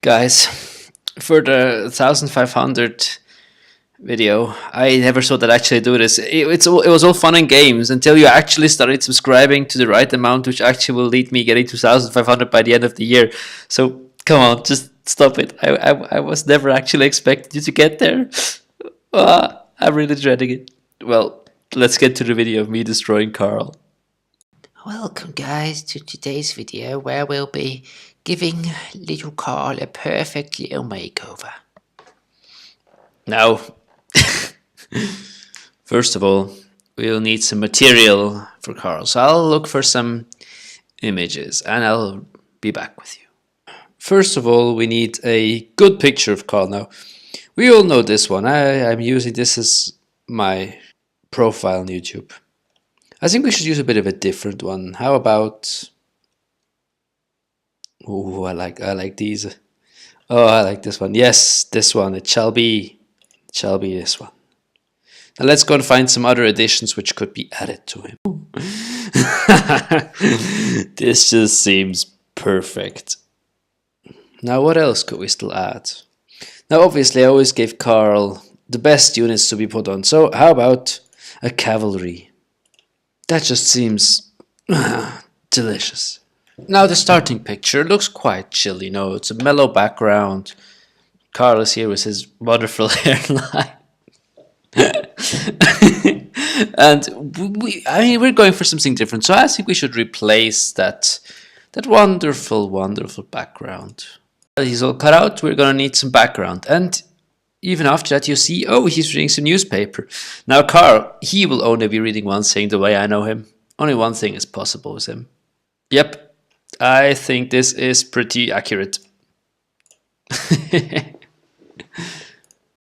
Guys, for the 1500 video, I never thought I'd actually do this. It was all fun and games until you actually started subscribing to the right amount, which actually will lead me getting to 1500 by the end of the year. So come on, just stop it. I was never actually expecting you to get there. I'm really dreading it. Well, let's get to the video of me destroying Karl. Welcome guys to today's video where we'll be giving little Karl a perfect little makeover. Now, first of all, we'll need some material for Karl. So I'll look for some images and I'll be back with you. First of all, we need a good picture of Karl. Now, we all know this one. I'm using this as my profile on YouTube. I think we should use a bit of a different one. How about... Oh, I like these. Oh, I like this one. Yes, this one. It shall be this one. Now let's go and find some other additions which could be added to him. This just seems perfect. Now what else could we still add? Now obviously I always gave Karl the best units to be put on. So how about a cavalry? That just seems delicious. Now the starting picture looks quite chill, you know, it's a mellow background. Karl is here with his wonderful hairline. And we're going for something different, so I think we should replace that wonderful background. He's all cut out, we're gonna need some background. And even after that you see, oh, he's reading some newspaper. Now Karl, he will only be reading one thing the way I know him. Only one thing is possible with him. Yep. I think this is pretty accurate.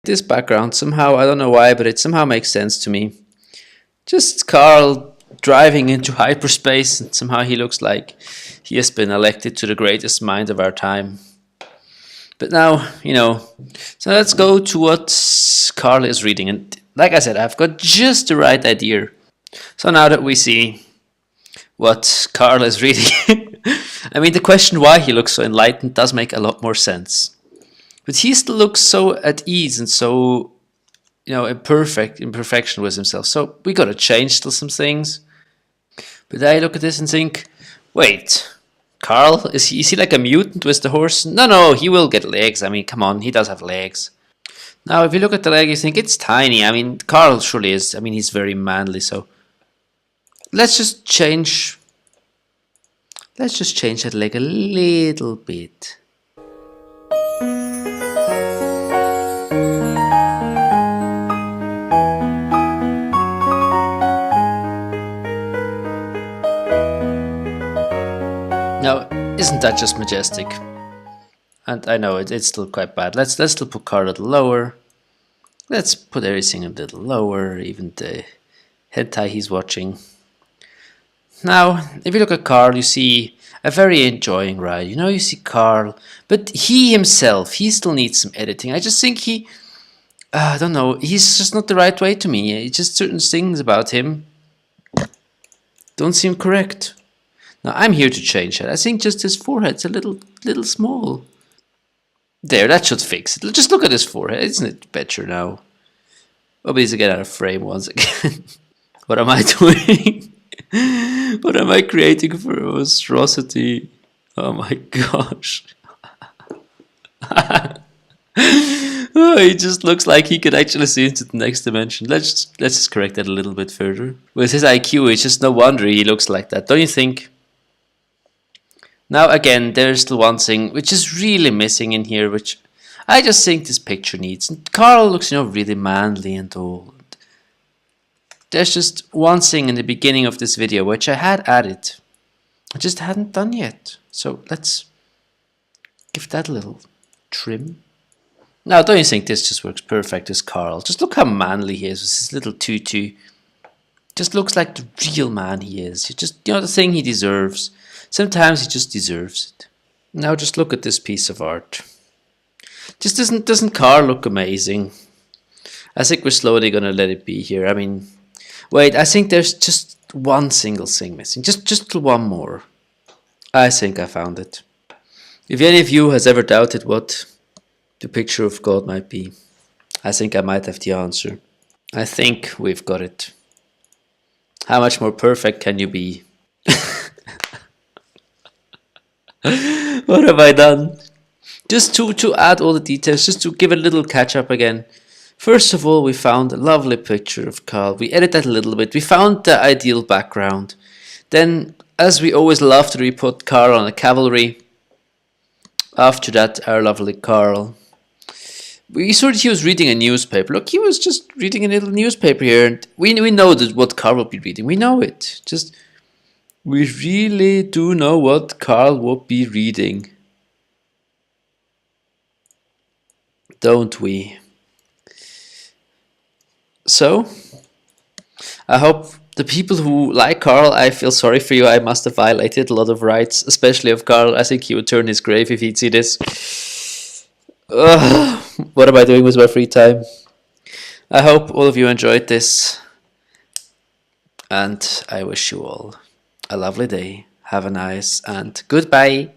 This background somehow, I don't know why, but it somehow makes sense to me. Just Karl driving into hyperspace, and somehow he looks like he has been elected to the greatest mind of our time. But now, you know, so let's go to what Karl is reading. And like I said, I've got just the right idea. So now that we see what Karl is reading, I mean, the question why he looks so enlightened does make a lot more sense. But he still looks so at ease and so, you know, imperfection with himself. So we gotta change still some things. But I look at this and think, wait, Karl, is he like a mutant with the horse? No, he will get legs. I mean, come on, he does have legs. Now, if you look at the leg, you think it's tiny. I mean, Karl surely is. I mean, he's very manly, so let's just change that leg a little bit. Now, isn't that just majestic? And I know it's still quite bad. Let's still put Karl a little lower. Let's put everything a little lower, even the hentai he's watching. Now, if you look at Karl, you see a very enjoying ride. You know, you see Karl, but he himself, he still needs some editing. I just think I don't know, he's just not the right way to me. It's just certain things about him don't seem correct. Now, I'm here to change that. I think just his forehead's a little small. There, that should fix it. Just look at his forehead. Isn't it better now? Oh, but he's again out of frame once again. What am I doing? What am I creating for a monstrosity? Oh my gosh. Oh, he just looks like he could actually see into the next dimension. Let's just correct that a little bit further. With his IQ, it's just no wonder he looks like that, don't you think? Now again, there's still one thing which is really missing in here, which I just think this picture needs. And Karl looks, you know, really manly and old. There's just one thing in the beginning of this video which I had added. I just hadn't done yet. So let's give that a little trim. Now, don't you think this just works perfect as Karl? Just look how manly he is with his little tutu. Just looks like the real man he is. Just, you know, the thing he deserves. Sometimes he just deserves it. Now just look at this piece of art. Just doesn't Karl look amazing? I think we're slowly gonna let it be here. I mean, wait, I think there's just one single thing missing. Just one more. I think I found it. If any of you has ever doubted what the picture of God might be, I think I might have the answer. I think we've got it. How much more perfect can you be? What have I done? Just to add all the details, just to give a little catch up again. First of all, we found a lovely picture of Karl. We edited that a little bit. We found the ideal background. Then, as we always love to, we put Karl on a cavalry. After that, our lovely Karl. We saw that he was reading a newspaper. Look, he was just reading a little newspaper here. And we know that what Karl will be reading. We know it. Just, we really do know what Karl would be reading. Don't we? So, I hope the people who like Karl, I feel sorry for you. I must have violated a lot of rights, especially of Karl. I think he would turn his grave if he'd see this. What am I doing with my free time? I hope all of you enjoyed this. And I wish you all a lovely day. Have a nice and goodbye.